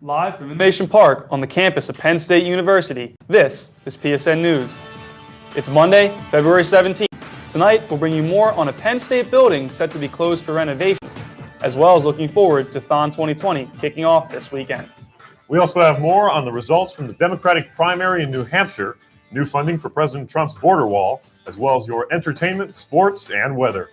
Live from Innovation Park on the campus of Penn State University, this is PSN News. It's Monday, February 17th. Tonight, we'll bring you more on a Penn State building set to be closed for renovations, as well as looking forward to THON 2020 kicking off this weekend. We also have more on the results from the Democratic primary in New Hampshire, new funding for President Trump's border wall, as well as your entertainment, sports, and weather.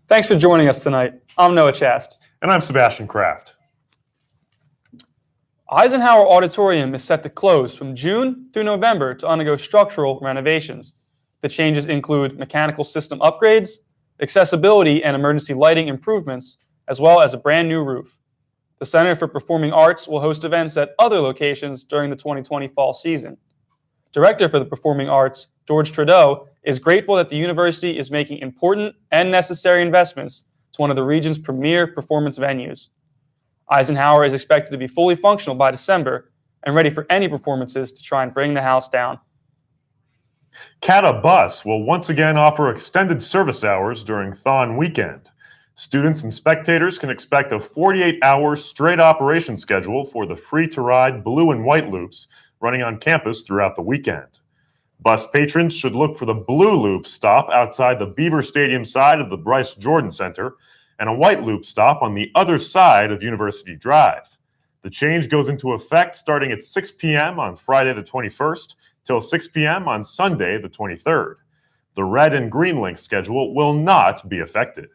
Thanks for joining us tonight. I'm Noah Chast. And I'm Sebastien Kraft. Eisenhower Auditorium is set to close from June through November to undergo structural renovations. The changes include mechanical system upgrades, accessibility and emergency lighting improvements, as well as a brand new roof. The Center for Performing Arts will host events at other locations during the 2020 fall season. Director for the Performing Arts, George Trudeau, is grateful that the university is making important and necessary investments to one of the region's premier performance venues. Eisenhower is expected to be fully functional by December and ready for any performances to try and bring the house down. CATA Bus will once again offer extended service hours during THON weekend. Students and spectators can expect a 48-hour straight operation schedule for the free-to-ride blue and white loops running on campus throughout the weekend. Bus patrons should look for the blue loop stop outside the Beaver Stadium side of the Bryce Jordan Center and a white loop stop on the other side of University Drive. The change goes into effect starting at 6 p.m. on Friday the 21st till 6 p.m. on Sunday the 23rd. The red and green link schedule will not be affected.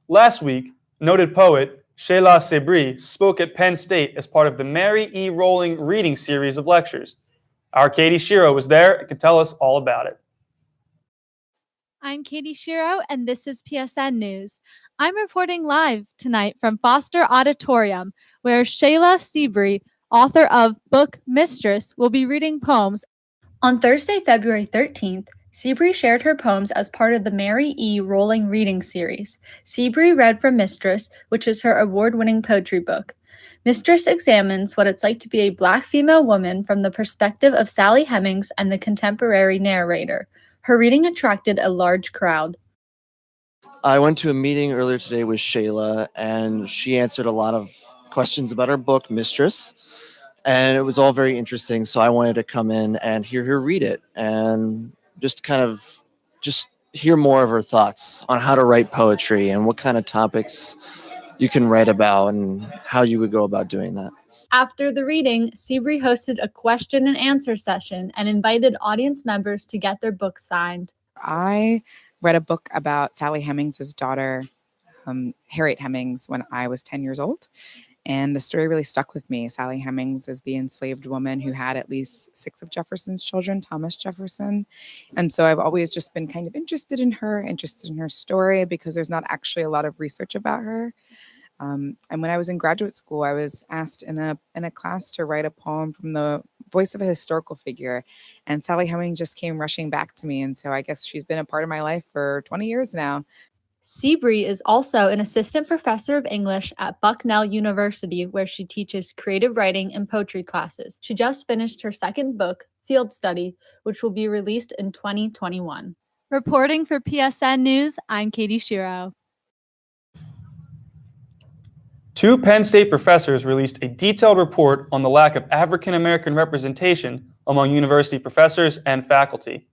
Last week, noted poet Chast spoke at Penn State as part of the Mary E. Rowling reading series of lectures. Our Katie Shiro was there and can tell us all about it. I'm Katie Shiro, and this is PSN News. I'm reporting live tonight from Foster Auditorium, where Shayla Sebree, author of book Mistress, will be reading poems. On Thursday, February 13th, Sebree shared her poems as part of the Mary E. Rowling reading series. Sebree read from Mistress, which is her award-winning poetry book. Mistress examines what it's like to be a Black female woman from the perspective of Sally Hemings and the contemporary narrator. Her reading attracted a large crowd. I went to a meeting earlier today with Shayla, and she answered a lot of questions about her book, Mistress, and it was all very interesting, so I wanted to come in and hear her read it and just hear more of her thoughts on how to write poetry and what kind of topics you can write about and how you would go about doing that. After the reading, Sebree hosted a question and answer session and invited audience members to get their books signed. I read a book about Sally Hemings' daughter, Harriet Hemings, when I was 10 years old. And the story really stuck with me. Sally Hemings is the enslaved woman who had at least 6 of Jefferson's children, Thomas Jefferson. And so I've always just been kind of interested in her story, because there's not actually a lot of research about her. And when I was in graduate school, I was asked in a class to write a poem from the voice of a historical figure. And Sally Hemings just came rushing back to me. And so I guess she's been a part of my life for 20 years now. Sebree is also an assistant professor of English at Bucknell University, where she teaches creative writing and poetry classes. She just finished her second book, Field Study, which will be released in 2021. Reporting for PSN News, I'm Katie Shiro. 2 Penn State professors released a detailed report on the lack of African American representation among university professors and faculty.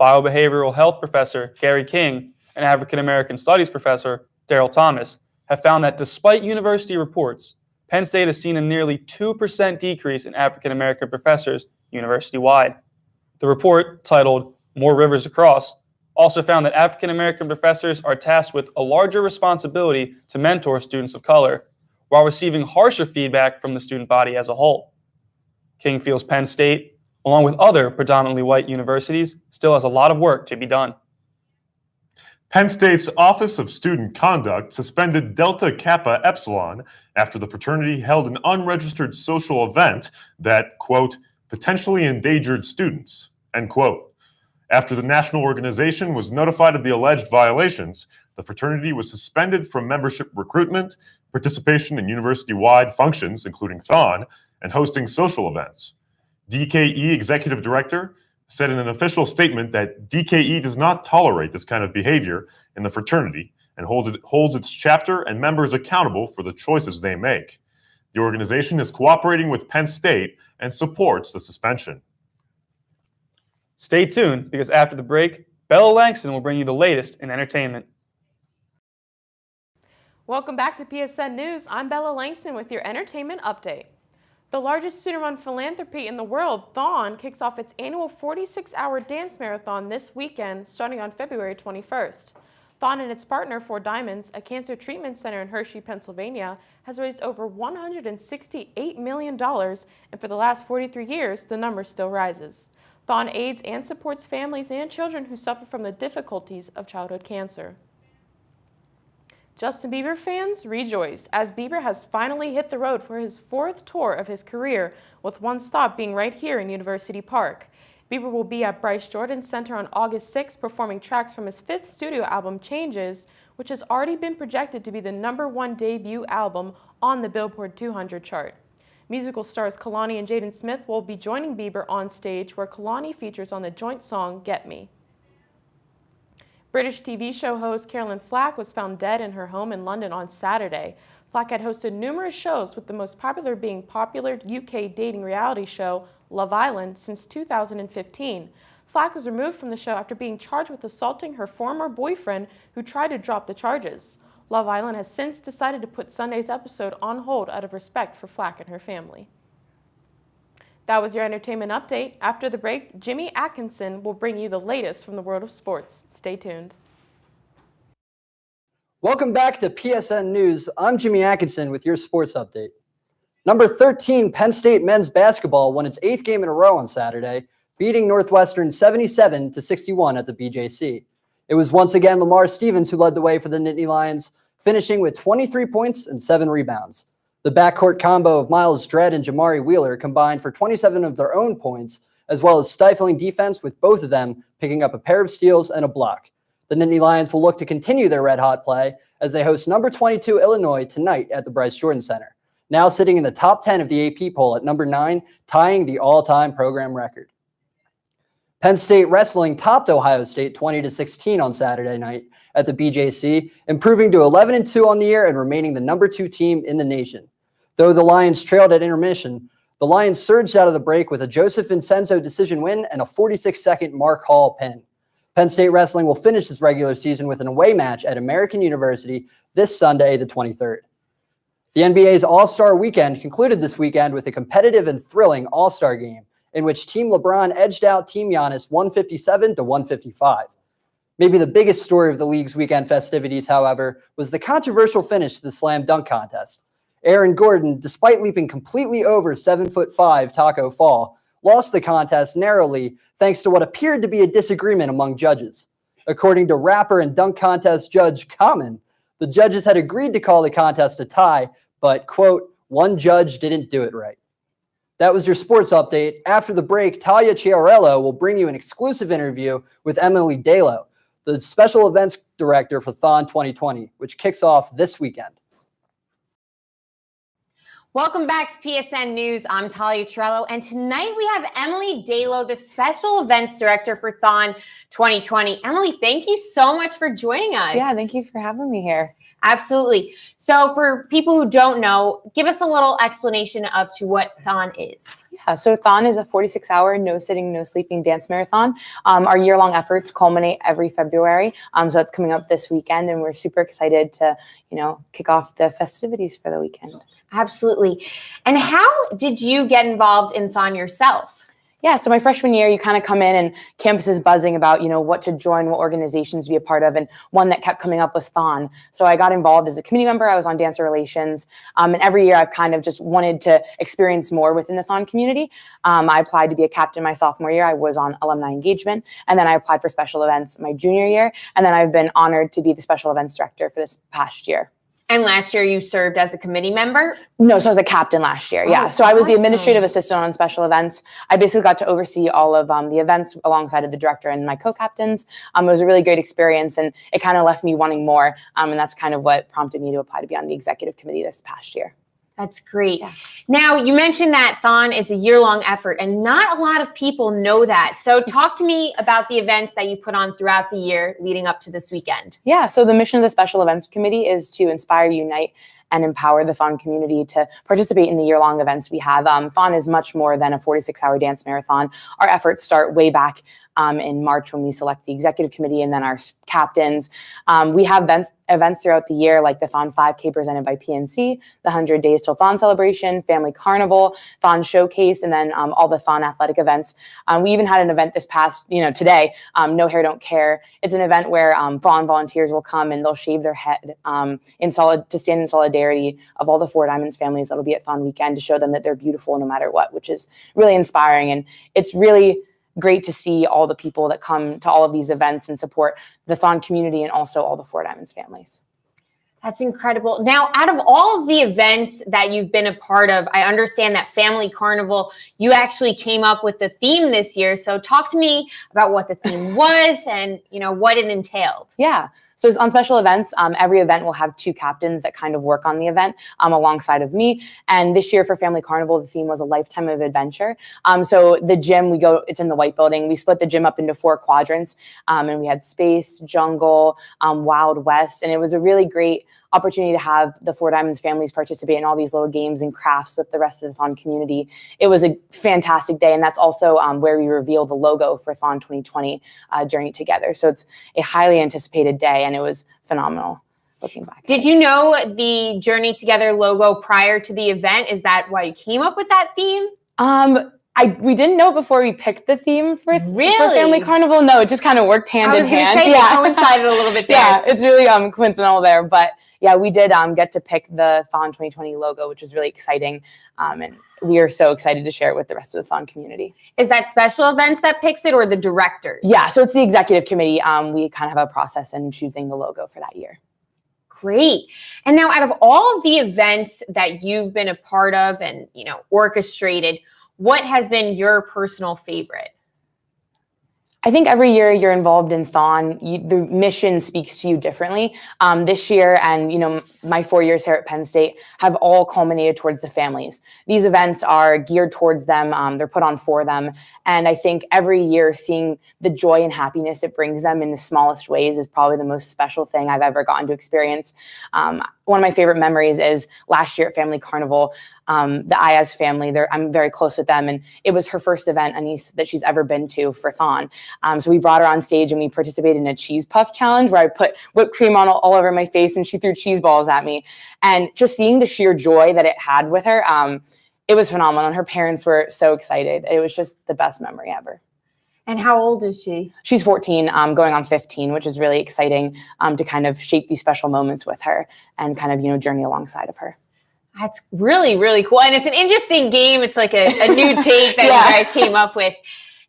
Biobehavioral health professor Gary King and African American Studies professor Daryl Thomas have found that despite university reports, Penn State has seen a nearly 2% decrease in African American professors university-wide. The report, titled More Rivers to Cross, also found that African American professors are tasked with a larger responsibility to mentor students of color, while receiving harsher feedback from the student body as a whole. King feels Penn State, along with other predominantly white universities, still has a lot of work to be done. Penn State's Office of Student Conduct suspended Delta Kappa Epsilon after the fraternity held an unregistered social event that, quote, potentially endangered students, end quote. After the national organization was notified of the alleged violations, the fraternity was suspended from membership recruitment, participation in university-wide functions, including THON, and hosting social events. DKE Executive Director said in an official statement that DKE does not tolerate this kind of behavior in the fraternity and holds its chapter and members accountable for the choices they make. The organization is cooperating with Penn State and supports the suspension. Stay tuned, because after the break, Bella Langston will bring you the latest in entertainment. Welcome back to PSN News. I'm Bella Langston with your entertainment update. The largest student-run philanthropy in the world, THON, kicks off its annual 46-hour dance marathon this weekend, starting on February 21st. THON and its partner, 4 Diamonds, a cancer treatment center in Hershey, Pennsylvania, has raised over $168 million, and for the last 43 years, the number still rises. THON aids and supports families and children who suffer from the difficulties of childhood cancer. Justin Bieber fans rejoice, as Bieber has finally hit the road for his 4th tour of his career, with one stop being right here in University Park. Bieber will be at Bryce Jordan Center on August 6th, performing tracks from his 5th studio album, Changes, which has already been projected to be the #1 debut album on the Billboard 200 chart. Musical stars Kalani and Jaden Smith will be joining Bieber on stage, where Kalani features on the joint song, Get Me. British TV show host Caroline Flack was found dead in her home in London on Saturday. Flack had hosted numerous shows, with the most popular being popular UK dating reality show Love Island since 2015. Flack was removed from the show after being charged with assaulting her former boyfriend, who tried to drop the charges. Love Island has since decided to put Sunday's episode on hold out of respect for Flack and her family. That was your entertainment update. After the break, Jimmy Atkinson will bring you the latest from the world of sports. Stay tuned. Welcome back to PSN News. I'm Jimmy Atkinson with your sports update. Number 13, Penn State men's basketball won its 8th game in a row on Saturday, beating Northwestern 77-61 at the BJC. It was once again Lamar Stevens who led the way for the Nittany Lions, finishing with 23 points and 7 rebounds. The backcourt combo of Miles Dredd and Jamari Wheeler combined for 27 of their own points, as well as stifling defense, with both of them picking up a pair of steals and a block. The Nittany Lions will look to continue their red-hot play as they host number 22 Illinois tonight at the Bryce Jordan Center, now sitting in the top 10 of the AP poll at number 9, tying the all-time program record. Penn State wrestling topped Ohio State 20-16 on Saturday night at the BJC, improving to 11-2 on the year and remaining the number 2 team in the nation. Though the Lions trailed at intermission, the Lions surged out of the break with a Joseph Vincenzo decision win and a 46-second Mark Hall pin. Penn State wrestling will finish this regular season with an away match at American University this Sunday, the 23rd. The NBA's All-Star Weekend concluded this weekend with a competitive and thrilling All-Star game, in which Team LeBron edged out Team Giannis 157-155. Maybe the biggest story of the league's weekend festivities, however, was the controversial finish to the slam dunk contest. Aaron Gordon, despite leaping completely over 7'5" Taco Fall, lost the contest narrowly thanks to what appeared to be a disagreement among judges. According to rapper and dunk contest judge Common, the judges had agreed to call the contest a tie, but, quote, one judge didn't do it right. That was your sports update. After the break, Talia Chiarello will bring you an exclusive interview with Emily Dalo, the special events director for THON 2020, which kicks off this weekend. Welcome back to PSN News. I'm Talia Chiarello, and tonight we have Emily Dalo, the special events director for THON 2020. Emily, thank you so much for joining us. Yeah, thank you for having me here. Absolutely. So for people who don't know, give us a little explanation of to what THON is. Yeah, so THON is a 46-hour, no sitting, no sleeping dance marathon. Our year-long efforts culminate every February. So that's coming up this weekend, and we're super excited to, kick off the festivities for the weekend. Absolutely. And how did you get involved in THON yourself? Yeah, so my freshman year, you kind of come in and campus is buzzing about, what to join, what organizations to be a part of. And one that kept coming up was THON. So I got involved as a committee member. I was on dancer relations. And every year I've kind of just wanted to experience more within the THON community. I applied to be a captain my sophomore year. I was on alumni engagement. And then I applied for special events my junior year. And then I've been honored to be the special events director for this past year. And last year you served as a committee member? No, so I was a captain last year. Yeah. So I was the administrative assistant on special events. I basically got to oversee all of the events alongside of the director and my co-captains. It was a really great experience, and it kind of left me wanting more. And that's kind of what prompted me to apply to be on the executive committee this past year. That's great. Yeah. Now, you mentioned that THON is a year-long effort, and not a lot of people know that. So talk to me about the events that you put on throughout the year leading up to this weekend. Yeah, so the mission of the Special Events Committee is to inspire, unite, and empower the THON community to participate in the year-long events we have. THON is much more than a 46-hour dance marathon. Our efforts start way back in March when we select the executive committee and then our captains. We have events throughout the year, like the THON 5K presented by PNC, the 100 Days Till THON celebration, Family Carnival, THON Showcase, and then all the THON athletic events. We even had an event this past, today, No Hair, Don't Care. It's an event where THON volunteers will come and they'll shave their head to stand in solidarity of all the Four Diamonds families that'll be at THON weekend, to show them that they're beautiful no matter what, which is really inspiring. And it's really great to see all the people that come to all of these events and support the THON community and also all the Four Diamonds families. That's incredible. Now, out of all of the events that you've been a part of, I understand that Family Carnival, you actually came up with the theme this year. So talk to me about what the theme was and, what it entailed. Yeah. So on special events, every event will have two captains that kind of work on the event alongside of me. And this year for Family Carnival, the theme was a lifetime of adventure. So the gym, it's in the White Building. We split the gym up into 4 quadrants, and we had space, jungle, Wild West. And it was a really great opportunity to have the Four Diamonds families participate in all these little games and crafts with the rest of the THON community. It was a fantastic day, and that's also where we reveal the logo for THON 2020 Journey Together. So it's a highly anticipated day, and it was phenomenal looking back. Did you know the Journey Together logo prior to the event? Is that why you came up with that theme? We didn't know before we picked the theme for Really? Family Carnival. No, it just kind of worked hand in hand. I was going to say, they coincided a little bit there. Yeah, it's really coincidental there. But yeah, we did get to pick the THON 2020 logo, which was really exciting. And we are so excited to share it with the rest of the THON community. Is that special events that picks it, or the directors? Yeah, so it's the executive committee. We kind of have a process in choosing the logo for that year. Great. And now, out of all of the events that you've been a part of and, orchestrated, what has been your personal favorite? I think every year you're involved in THON, the mission speaks to you differently. This year and, my 4 years here at Penn State have all culminated towards the families. These events are geared towards them. They're put on for them. And I think every year seeing the joy and happiness it brings them in the smallest ways is probably the most special thing I've ever gotten to experience. One of my favorite memories is last year at Family Carnival, the Ayaz family, I'm very close with them. And it was her first event, Anise, that she's ever been to for THON. So we brought her on stage and we participated in a cheese puff challenge where I put whipped cream on all over my face and she threw cheese balls at me. And just seeing the sheer joy that it had with her, it was phenomenal. And her parents were so excited. It was just the best memory ever. And how old is she? She's 14, going on 15, which is really exciting to kind of shape these special moments with her and kind of, journey alongside of her. That's really, really cool. And it's an interesting game. It's like a new take that you guys came up with.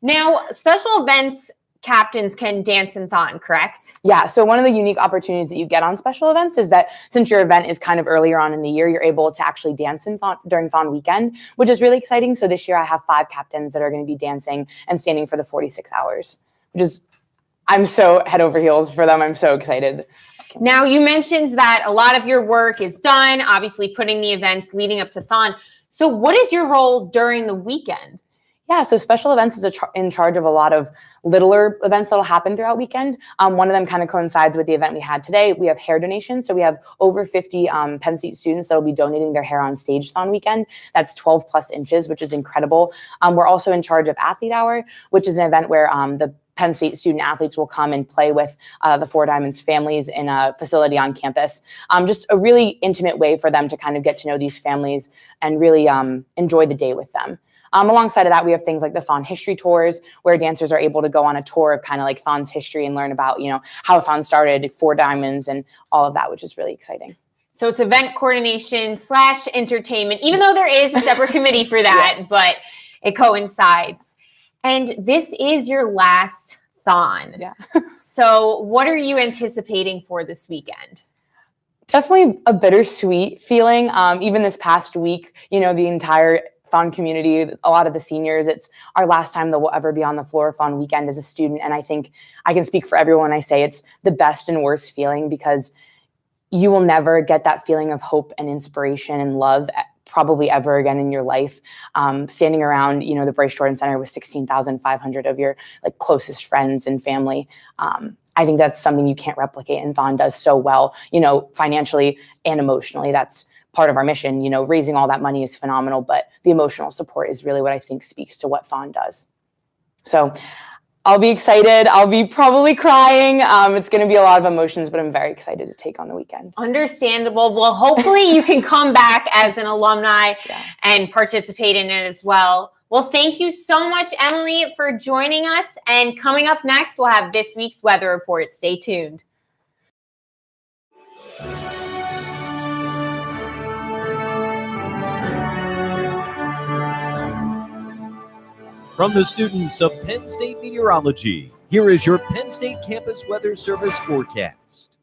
Now, special events captains can dance in THON, correct? Yeah. So one of the unique opportunities that you get on special events is that since your event is kind of earlier on in the year, you're able to actually dance in THON during THON weekend, which is really exciting. So this year I have 5 captains that are going to be dancing and standing for the 46 hours, which is, I'm so head over heels for them. I'm so excited. Now, you mentioned that a lot of your work is done, obviously putting the events leading up to THON. So what is your role during the weekend? Yeah, so special events is in charge of a lot of littler events that'll happen throughout weekend. One of them kind of coincides with the event we had today. We have hair donations. So we have over 50 Penn State students that will be donating their hair on stage THON weekend. That's 12 plus inches, which is incredible. We're also in charge of Athlete Hour, which is an event where the Penn State student athletes will come and play with the Four Diamonds families in a facility on campus. Just a really intimate way for them to kind of get to know these families and really enjoy the day with them. Alongside of that, we have things like the THON history tours, where dancers are able to go on a tour of kind of like THON's history and learn about, how THON started, Four Diamonds, and all of that, which is really exciting. So it's event coordination / entertainment, even though there is a separate committee for that, but it coincides. And this is your last THON. Yeah. So what are you anticipating for this weekend? Definitely a bittersweet feeling. Even this past week, the entire THON community, a lot of the seniors, it's our last time that we'll ever be on the floor of THON weekend as a student. And I think I can speak for everyone when I say it's the best and worst feeling, because you will never get that feeling of hope and inspiration and love probably ever again in your life. Standing around, the Bryce Jordan Center with 16,500 of your closest friends and family. I think that's something you can't replicate, and THON does so well, financially and emotionally. That's part of our mission. Raising all that money is phenomenal, but the emotional support is really what I think speaks to what THON does. So I'll be excited. I'll be probably crying. It's going to be a lot of emotions, but I'm very excited to take on the weekend. Understandable. Well, hopefully you can come back as an alumni and participate in it as well. Well, thank you so much, Emily, for joining us. And coming up next, we'll have this week's weather report. Stay tuned. From the students of Penn State Meteorology, here is your Penn State Campus Weather Service forecast.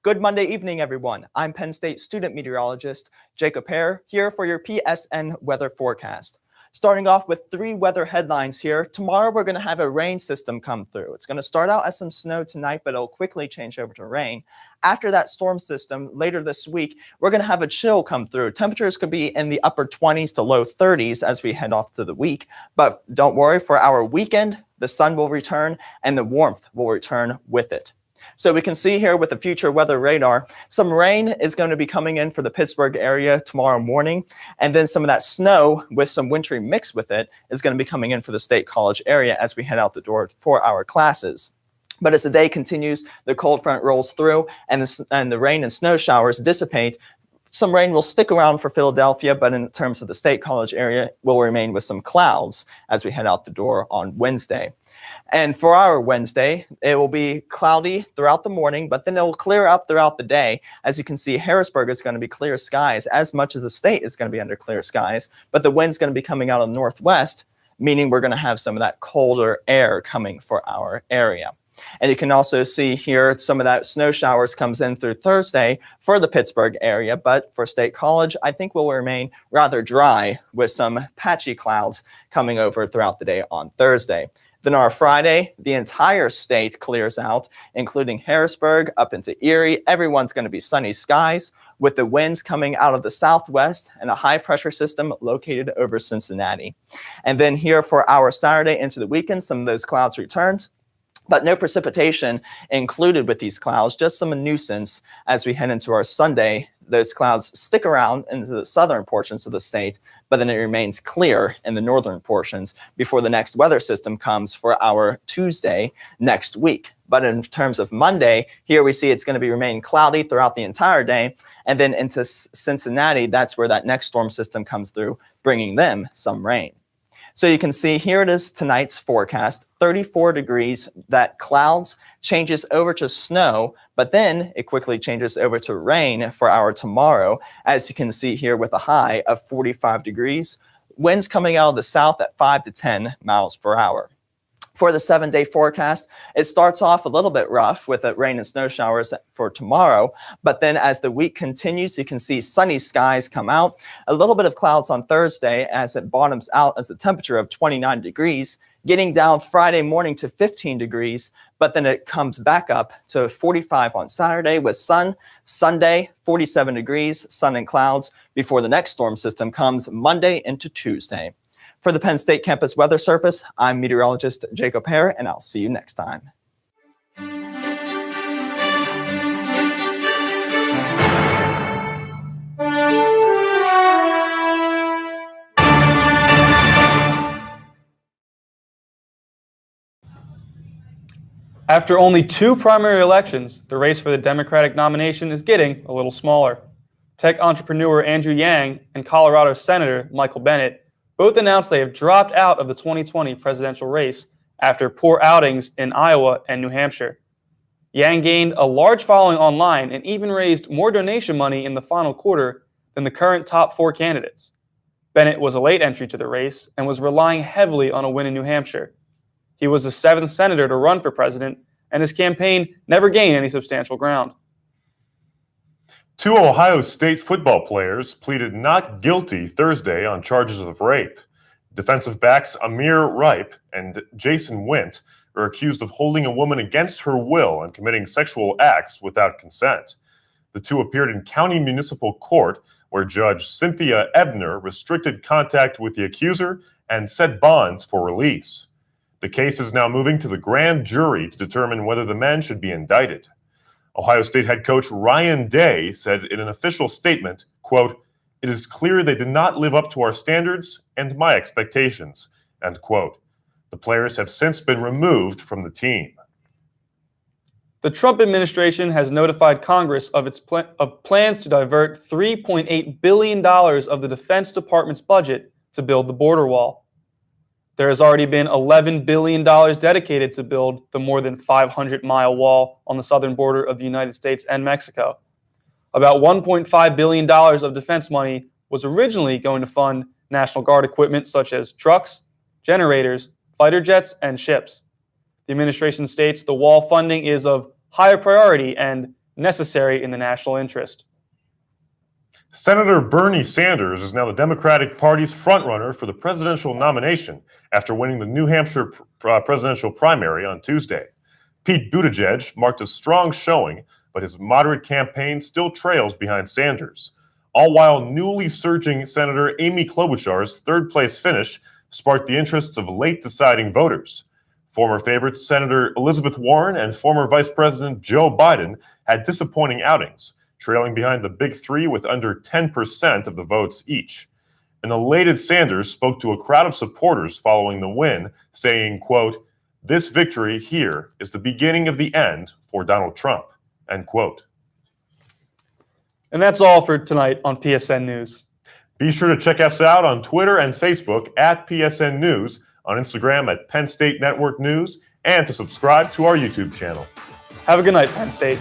Good Monday evening, everyone. I'm Penn State student meteorologist Jacob Hare, here for your PSN weather forecast. Starting off with 3 weather headlines here. Tomorrow, we're going to have a rain system come through. It's going to start out as some snow tonight, but it'll quickly change over to rain. After that storm system, later this week, we're going to have a chill come through. Temperatures could be in the upper 20s to low 30s as we head off to the week. But don't worry, for our weekend, the sun will return and the warmth will return with it. So we can see here with the future weather radar, some rain is going to be coming in for the Pittsburgh area tomorrow morning. And then some of that snow with some wintry mix with it is going to be coming in for the State College area as we head out the door for our classes. But as the day continues, the cold front rolls through and the rain and snow showers dissipate. Some rain will stick around for Philadelphia, but in terms of the State College area, will remain with some clouds as we head out the door on Wednesday. And for our Wednesday, it will be cloudy throughout the morning, but then it will clear up throughout the day. As you can see, Harrisburg is going to be clear skies, as much as the state is going to be under clear skies, but the wind's going to be coming out of the northwest, meaning we're going to have some of that colder air coming for our area. And you can also see here some of that snow showers comes in through Thursday for the Pittsburgh area, but for State College, I think will remain rather dry with some patchy clouds coming over throughout the day on Thursday. Then our Friday, the entire state clears out, including Harrisburg up into Erie. Everyone's going to be sunny skies with the winds coming out of the southwest and a high pressure system located over Cincinnati. And then here for our Saturday into the weekend, some of those clouds returned, but no precipitation included with these clouds, just some nuisance as we head into our Sunday. Those clouds stick around into the southern portions of the state, but then it remains clear in the northern portions before the next weather system comes for our Tuesday next week. But in terms of Monday, here we see it's going to be remaining cloudy throughout the entire day. And then into Cincinnati, that's where that next storm system comes through, bringing them some rain. So you can see here it is tonight's forecast, 34 degrees, that clouds changes over to snow, but then it quickly changes over to rain for our tomorrow, as you can see here with a high of 45 degrees, winds coming out of the south at 5 to 10 miles per hour. For the 7-day forecast, it starts off a little bit rough with rain and snow showers for tomorrow. But then as the week continues, you can see sunny skies come out. A little bit of clouds on Thursday as it bottoms out as a temperature of 29 degrees, getting down Friday morning to 15 degrees. But then it comes back up to 45 on Saturday with sun. Sunday, 47 degrees, sun and clouds before the next storm system comes Monday into Tuesday. For the Penn State Campus Weather Service, I'm meteorologist Jacob Hare, and I'll see you next time. After only 2 primary elections, the race for the Democratic nomination is getting a little smaller. Tech entrepreneur Andrew Yang and Colorado Senator Michael Bennet both announced they have dropped out of the 2020 presidential race after poor outings in Iowa and New Hampshire. Yang gained a large following online and even raised more donation money in the final quarter than the current top 4 candidates. Bennet was a late entry to the race and was relying heavily on a win in New Hampshire. He was the 7th senator to run for president, and his campaign never gained any substantial ground. 2 Ohio State football players pleaded not guilty Thursday on charges of rape. Defensive backs Amir Ripe and Jason Wint are accused of holding a woman against her will and committing sexual acts without consent. The 2 appeared in county municipal court, where Judge Cynthia Ebner restricted contact with the accuser and set bonds for release. The case is now moving to the grand jury to determine whether the men should be indicted. Ohio State head coach Ryan Day said in an official statement, quote, "It is clear they did not live up to our standards and my expectations," end quote. The players have since been removed from the team. The Trump administration has notified Congress of its plans to divert $3.8 billion of the Defense Department's budget to build the border wall. There has already been $11 billion dedicated to build the more than 500-mile wall on the southern border of the United States and Mexico. About $1.5 billion of defense money was originally going to fund National Guard equipment such as trucks, generators, fighter jets, and ships. The administration states the wall funding is of higher priority and necessary in the national interest. Senator Bernie Sanders is now the Democratic Party's frontrunner for the presidential nomination after winning the New Hampshire presidential primary on Tuesday. Pete Buttigieg marked a strong showing, but his moderate campaign still trails behind Sanders, all while newly surging Senator Amy Klobuchar's third-place finish sparked the interests of late-deciding voters. Former favorites Senator Elizabeth Warren and former Vice President Joe Biden had disappointing outings, trailing behind the big 3 with under 10% of the votes each. An elated Sanders spoke to a crowd of supporters following the win, saying, quote, "This victory here is the beginning of the end for Donald Trump," end quote. And that's all for tonight on PSN News. Be sure to check us out on Twitter and Facebook at PSN News, on Instagram at Penn State Network News, and to subscribe to our YouTube channel. Have a good night, Penn State.